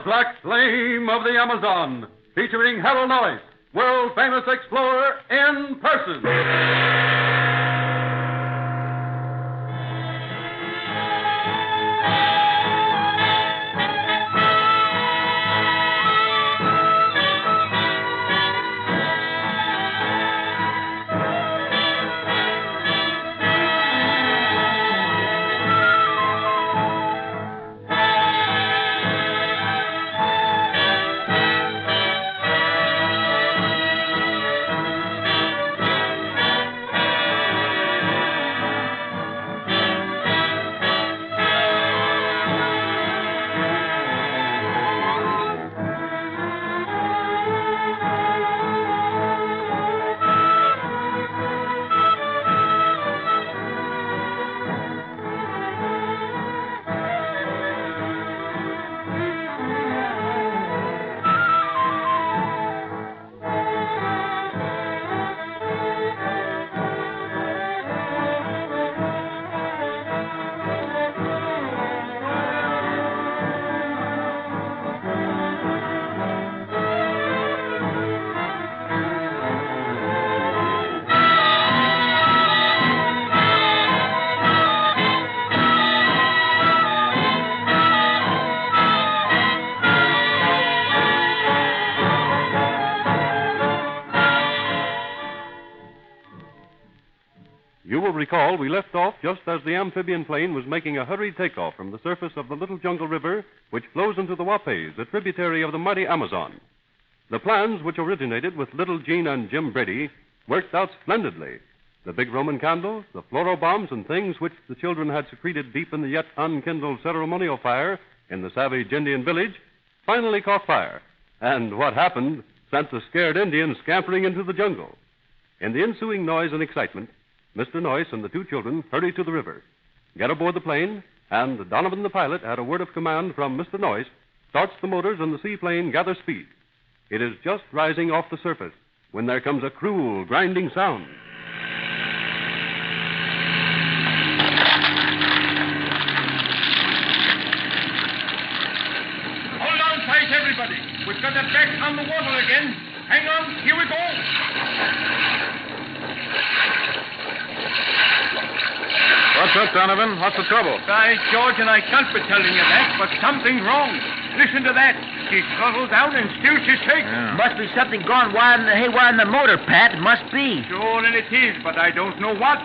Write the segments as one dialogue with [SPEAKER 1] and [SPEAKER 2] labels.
[SPEAKER 1] Black Flame of the Amazon, featuring Harold Noyce, world-famous explorer in person. You will recall we left off just as the amphibian plane was making a hurried takeoff from the surface of the Little Jungle River, which flows into the Wapes, a tributary of the mighty Amazon. The plans, which originated with little Jean and Jim Brady, worked out splendidly. The big Roman candles, the fluoro bombs, and things which the children had secreted deep in the yet unkindled ceremonial fire in the savage Indian village finally caught fire. And what happened sent the scared Indians scampering into the jungle. In the ensuing noise and excitement, Mr. Noyce and the two children hurried to the river, get aboard the plane, and Donovan the pilot, at a word of command from Mr. Noyce, starts the motors and the seaplane gathers speed. It is just rising off the surface when there comes a cruel, grinding sound.
[SPEAKER 2] Hold on tight, everybody. We've got it back on the water again. Hang on, here we go.
[SPEAKER 3] What's up, Donovan? What's the trouble?
[SPEAKER 2] By George, and I can't be telling you that, but something's wrong. Listen to that. She's throttled down and still she's shaking.
[SPEAKER 3] Yeah.
[SPEAKER 4] Must be something gone wild in the haywire in the motor, Pat. It must be.
[SPEAKER 2] Sure, and it is, but I don't know what.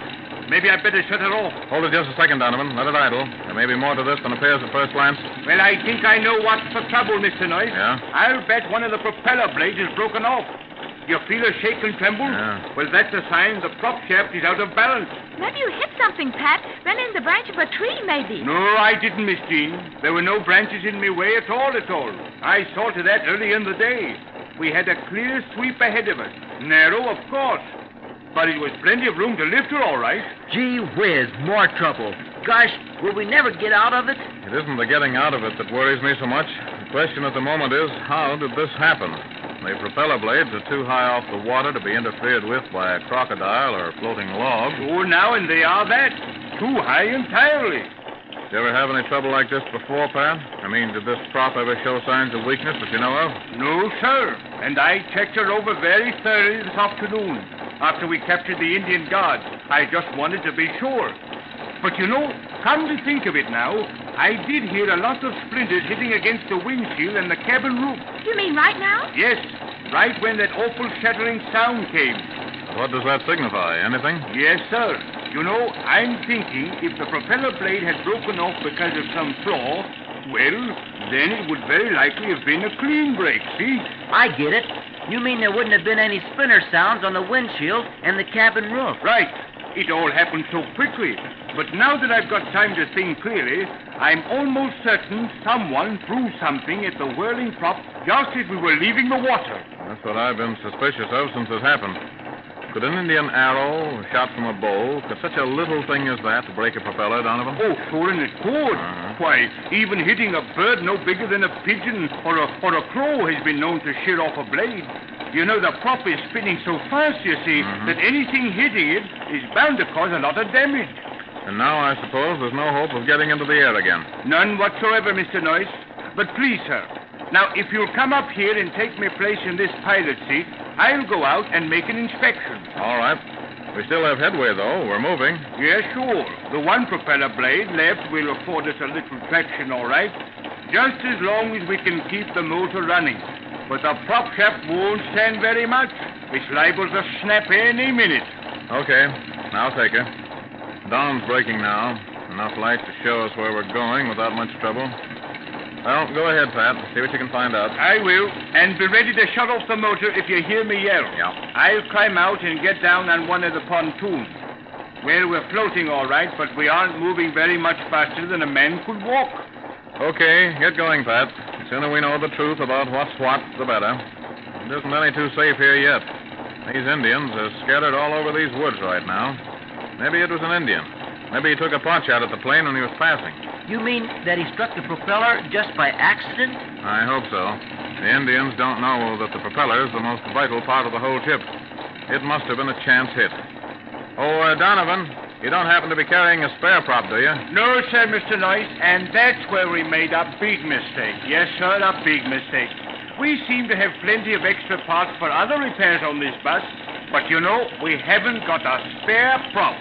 [SPEAKER 2] Maybe I'd better shut it off.
[SPEAKER 3] Hold it just a second, Donovan. Let it idle. There may be more to this than appears at first glance.
[SPEAKER 2] Well, I think I know what's the trouble, Mr. Noyce.
[SPEAKER 3] Yeah?
[SPEAKER 2] I'll bet one of the propeller blades is broken off. You feel a shake and tremble?
[SPEAKER 3] Yeah.
[SPEAKER 2] Well, that's a sign the prop shaft is out of balance.
[SPEAKER 5] Maybe you hit something, Pat. Ran in the branch of a tree, maybe.
[SPEAKER 2] No, I didn't, Miss Jean. There were no branches in my way at all. I saw to that early in the day. We had a clear sweep ahead of us. Narrow, of course. But it was plenty of room to lift her, all right.
[SPEAKER 4] Gee whiz, more trouble. Gosh, will we never get out of it?
[SPEAKER 3] It isn't the getting out of it that worries me so much. The question at the moment is, how did this happen? The propeller blades are too high off the water to be interfered with by a crocodile or a floating log.
[SPEAKER 2] Oh, now, and they are that. Too high entirely.
[SPEAKER 3] Did you ever have any trouble like this before, Pat? I mean, did this prop ever show signs of weakness that you know of?
[SPEAKER 2] No, sir. And I checked her over very thoroughly this afternoon. After we captured the Indian guard, I just wanted to be sure. But you know, come to think of it now, I did hear a lot of splinters hitting against the windshield and the cabin roof.
[SPEAKER 5] You mean right now?
[SPEAKER 2] Yes, right when that awful shattering sound came.
[SPEAKER 3] What does that signify? Anything?
[SPEAKER 2] Yes, sir. You know, I'm thinking if the propeller blade had broken off because of some flaw, well, then it would very likely have been a clean break, see?
[SPEAKER 4] I get it. You mean there wouldn't have been any splinter sounds on the windshield and the cabin roof?
[SPEAKER 2] Right. It all happened so quickly. But now that I've got time to think clearly, I'm almost certain someone threw something at the whirling prop just as we were leaving the water.
[SPEAKER 3] That's what I've been suspicious of since it happened. Could an Indian arrow shot from a bow, could such a little thing as that break a propeller, Donovan?
[SPEAKER 2] Oh, sure, and it could. Why, even hitting a bird no bigger than a pigeon or a crow has been known to shear off a blade. You know, the prop is spinning so fast, you see, that anything hitting it is bound to cause a lot of damage.
[SPEAKER 3] And now I suppose there's no hope of getting into the air again.
[SPEAKER 2] None whatsoever, Mr. Noyce. But please, sir, now, if you'll come up here and take my place in this pilot seat, I'll go out and make an inspection.
[SPEAKER 3] All right. We still have headway, though. We're moving.
[SPEAKER 2] Yes, sure. The one propeller blade left will afford us a little traction, all right, just as long as we can keep the motor running. But the prop shaft won't stand very much. It's liable to snap any minute.
[SPEAKER 3] Okay. I'll take her. Dawn's breaking now. Enough light to show us where we're going without much trouble. Well, go ahead, Pat. See what you can find out.
[SPEAKER 2] I will. And be ready to shut off the motor if you hear me yell.
[SPEAKER 3] Yeah.
[SPEAKER 2] I'll climb out and get down on one of the pontoons. Well, we're floating all right, but we aren't moving very much faster than a man could walk.
[SPEAKER 3] Okay, get going, Pat. The sooner we know the truth about what's what, the better. It isn't any too safe here yet. These Indians are scattered all over these woods right now. Maybe it was an Indian. Maybe he took a pot shot at the plane when he was passing.
[SPEAKER 4] You mean that he struck the propeller just by accident?
[SPEAKER 3] I hope so. The Indians don't know that the propeller is the most vital part of the whole ship. It must have been a chance hit. Oh, Donovan, you don't happen to be carrying a spare prop, do you?
[SPEAKER 2] No, sir, Mr. Noyce, and that's where we made a big mistake. Yes, sir, a big mistake. We seem to have plenty of extra parts for other repairs on this bus, but you know, we haven't got a spare prop.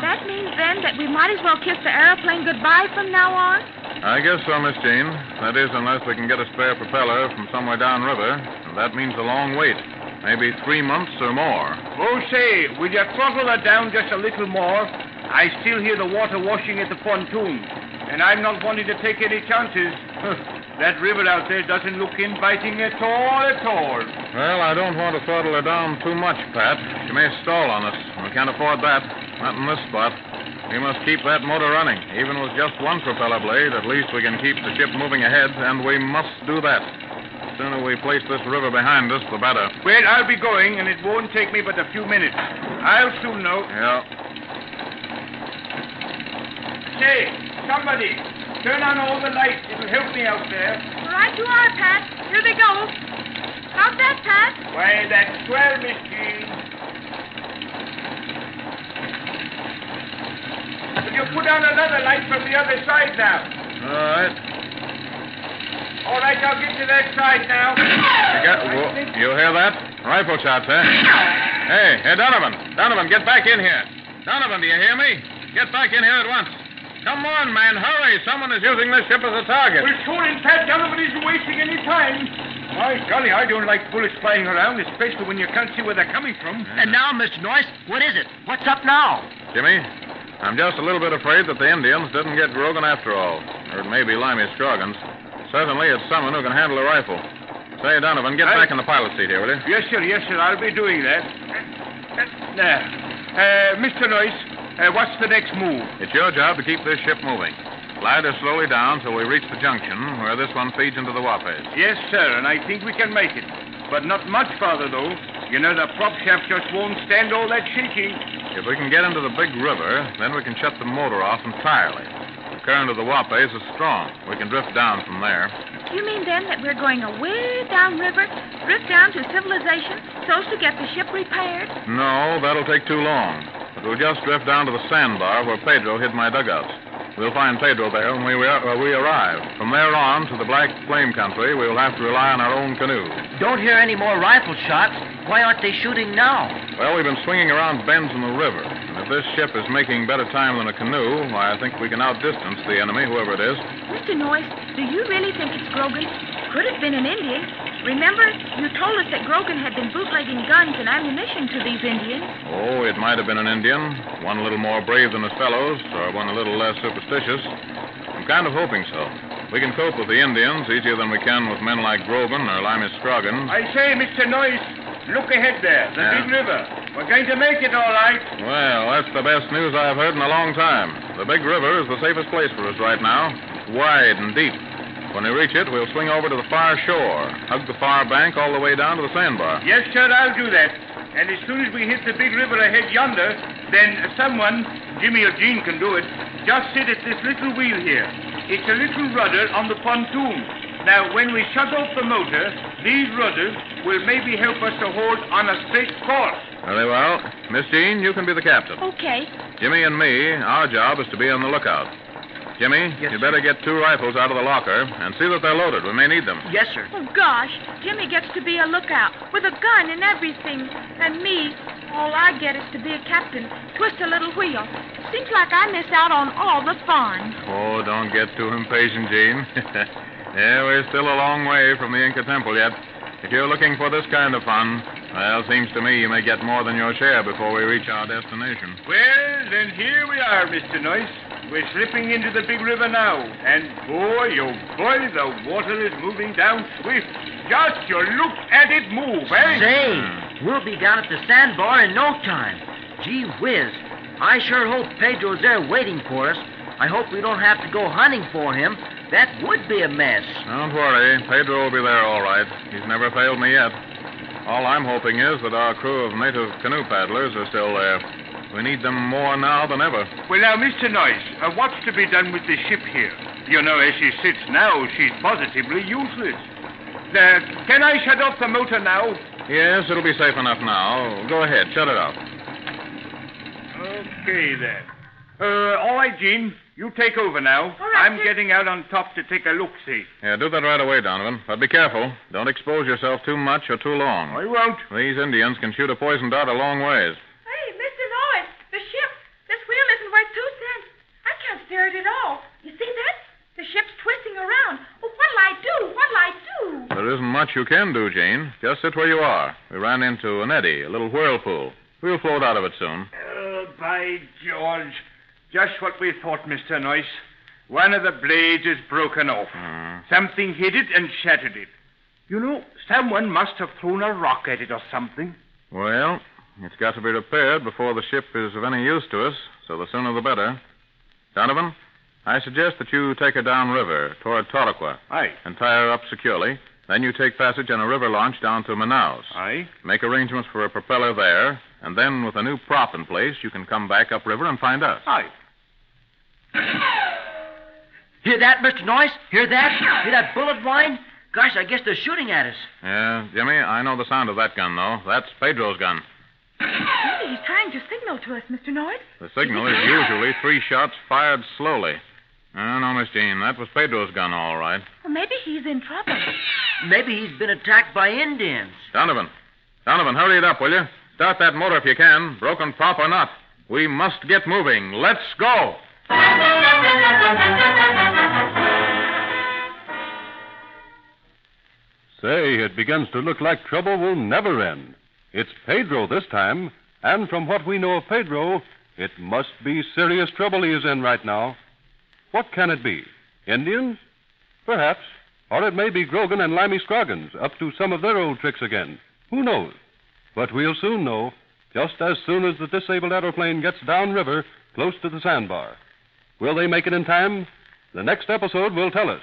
[SPEAKER 5] That means, then, that we might as well kiss the airplane goodbye from now on?
[SPEAKER 3] I guess so, Miss Jean. That is, unless we can get a spare propeller from somewhere downriver. And that means a long wait. Maybe 3 months or more.
[SPEAKER 2] Oh, say, will you throttle her down just a little more? I still hear the water washing at the pontoon, and I'm not wanting to take any chances. That river out there doesn't look inviting at all, at all.
[SPEAKER 3] Well, I don't want to throttle her down too much, Pat. She may stall on us. We can't afford that. Not in this spot. We must keep that motor running. Even with just one propeller blade, at least we can keep the ship moving ahead, and we must do that. The sooner we place this river behind us, the better.
[SPEAKER 2] Well, I'll be going, and it won't take me but a few minutes. I'll soon know.
[SPEAKER 3] Yeah.
[SPEAKER 2] Say, somebody, turn on all the lights. It'll help me out there.
[SPEAKER 5] Right you are, Pat. Here they go. How's that, Pat?
[SPEAKER 2] Why, that's swell, Miss Jean. Will you put on another light from the other side now?
[SPEAKER 3] All right.
[SPEAKER 2] All right, I'll get to that side now.
[SPEAKER 3] You hear that? Rifle shots, eh? Hey, Donovan. Donovan, get back in here. Donovan, do you hear me? Get back in here at once. Come on, man, hurry. Someone is using this ship as a target.
[SPEAKER 2] We're sure in Pat Donovan isn't wasting any time. My golly, I don't like bullets flying around, especially when you can't see where they're coming from.
[SPEAKER 4] And now, Mr. Noyce, what is it? What's up now?
[SPEAKER 3] Jimmy, I'm just a little bit afraid that the Indians didn't get Grogan after all. Or it may be Limey Scroggins. Certainly it's someone who can handle a rifle. Say, Donovan, get back in the pilot seat here, will you?
[SPEAKER 2] Yes, sir, I'll be doing that. Mr. Noyce, what's the next move?
[SPEAKER 3] It's your job to keep this ship moving. Glide her slowly down till we reach the junction where this one feeds into the Wapes.
[SPEAKER 2] Yes, sir, and I think we can make it. But not much farther, though. You know, the prop shaft just won't stand all that shaking.
[SPEAKER 3] If we can get into the big river, then we can shut the motor off entirely. The current of the Wapes is strong. We can drift down from there.
[SPEAKER 5] You mean, then, that we're going away downriver, drift down to civilization, so as to get the ship repaired?
[SPEAKER 3] No, that'll take too long. But we'll just drift down to the sandbar where Pedro hid my dugouts. We'll find Pedro there when we arrive. From there on to the Black Flame country, we'll have to rely on our own canoe.
[SPEAKER 4] Don't hear any more rifle shots. Why aren't they shooting now?
[SPEAKER 3] Well, we've been swinging around bends in the river. And if this ship is making better time than a canoe, why, I think we can outdistance the enemy, whoever it is.
[SPEAKER 5] Mr. Noyce, do you really think it's Grogan? Could have been an Indian. Remember, you told us that Grogan had been bootlegging guns and ammunition to these Indians.
[SPEAKER 3] Oh, it might have been an Indian. One a little more brave than his fellows, or one a little less superstitious. I'm kind of hoping so. We can cope with the Indians easier than we can with men like Grogan or Limey Scroggins.
[SPEAKER 2] I say, Mr. Noyce, look ahead there, the big river. We're going to make it all right.
[SPEAKER 3] Well, that's the best news I've heard in a long time. The big river is the safest place for us right now. It's wide and deep. When we reach it, we'll swing over to the far shore, hug the far bank all the way down to the sandbar.
[SPEAKER 2] Yes, sir, I'll do that. And as soon as we hit the big river ahead yonder, then someone, Jimmy or Jean can do it, just sit at this little wheel here. It's a little rudder on the pontoon. Now, when we shut off the motor, these rudders will maybe help us to hold on a straight course.
[SPEAKER 3] Very well. Miss Jean, you can be the captain.
[SPEAKER 5] Okay.
[SPEAKER 3] Jimmy and me, our job is to be on the lookout. Jimmy,
[SPEAKER 4] Yes,
[SPEAKER 3] you
[SPEAKER 4] sir.
[SPEAKER 3] better get 2 rifles out of the locker and see that they're loaded. We may need them.
[SPEAKER 4] Yes, sir.
[SPEAKER 5] Oh, gosh. Jimmy gets to be a lookout with a gun and everything. And me, all I get is to be a captain, twist a little wheel. Seems like I miss out on all the fun.
[SPEAKER 3] Oh, don't get too impatient, Jean. Yeah, we're still a long way from the Inca Temple yet. If you're looking for this kind of fun, well, seems to me you may get more than your share before we reach our destination.
[SPEAKER 2] Well, then here we are, Mr. Noyce. We're slipping into the big river now. And boy, oh boy, the water is moving down swift. Just you look at it move, eh?
[SPEAKER 4] Say, we'll be down at the sandbar in no time. Gee whiz. I sure hope Pedro's there waiting for us. I hope we don't have to go hunting for him. That would be a mess.
[SPEAKER 3] Don't worry. Pedro will be there all right. He's never failed me yet. All I'm hoping is that our crew of native canoe paddlers are still there. We need them more now than ever.
[SPEAKER 2] Well, now, Mr. Noyce, what's to be done with the ship here? You know, as she sits now, she's positively useless. Can I shut off the motor now?
[SPEAKER 3] Yes, it'll be safe enough now. Go ahead, shut it off.
[SPEAKER 2] Okay, then. All right, Jean. You take over now.
[SPEAKER 5] All right,
[SPEAKER 2] I'm
[SPEAKER 5] sir.
[SPEAKER 2] getting out on top to take a look-see.
[SPEAKER 3] Yeah, do that right away, Donovan. But be careful. Don't expose yourself too much or too long.
[SPEAKER 2] I won't.
[SPEAKER 3] These Indians can shoot a poison dart a long ways.
[SPEAKER 5] Hey, Mr. Noyce, the ship. This wheel isn't worth 2 cents. I can't steer it at all. You see that? The ship's twisting around. Oh, what'll I do? What'll I do?
[SPEAKER 3] There isn't much you can do, Jane. Just sit where you are. We ran into an eddy, a little whirlpool. We'll float out of it soon.
[SPEAKER 2] By George. Just what we thought, Mr. Noyce. One of the blades is broken off. Something hit it and shattered it. You know, someone must have thrown a rock at it or something.
[SPEAKER 3] Well, it's got to be repaired before the ship is of any use to us, so the sooner the better. Donovan, I suggest that you take her downriver toward Toraqua.
[SPEAKER 2] Aye.
[SPEAKER 3] And tie her up securely. Then you take passage on a river launch down to Manaus.
[SPEAKER 2] Aye.
[SPEAKER 3] Make arrangements for a propeller there, and then with a new prop in place, you can come back upriver and find us.
[SPEAKER 2] Aye.
[SPEAKER 4] Hear that, Mr. Noyce? Hear that? Hear that bullet whine? Gosh, I guess they're shooting at us.
[SPEAKER 3] Yeah, Jimmy, I know the sound of that gun, though. That's Pedro's gun.
[SPEAKER 5] Maybe he's trying to signal to us, Mr. Noyce.
[SPEAKER 3] The signal is usually 3 shots fired slowly. No, Miss Jean, that was Pedro's gun, all right.
[SPEAKER 5] Well, maybe he's in trouble.
[SPEAKER 4] Maybe he's been attacked by Indians.
[SPEAKER 3] Donovan, hurry it up, will you? Start that motor if you can, broken prop or not. We must get moving. Let's go.
[SPEAKER 1] Say, it begins to look like trouble will never end. It's Pedro this time, and from what we know of Pedro, it must be serious trouble he is in right now. What can it be? Indians? Perhaps. Or it may be Grogan and Limey Scroggins up to some of their old tricks again. Who knows? But we'll soon know, just as soon as the disabled aeroplane gets downriver close to the sandbar. Will they make it in time? The next episode will tell us.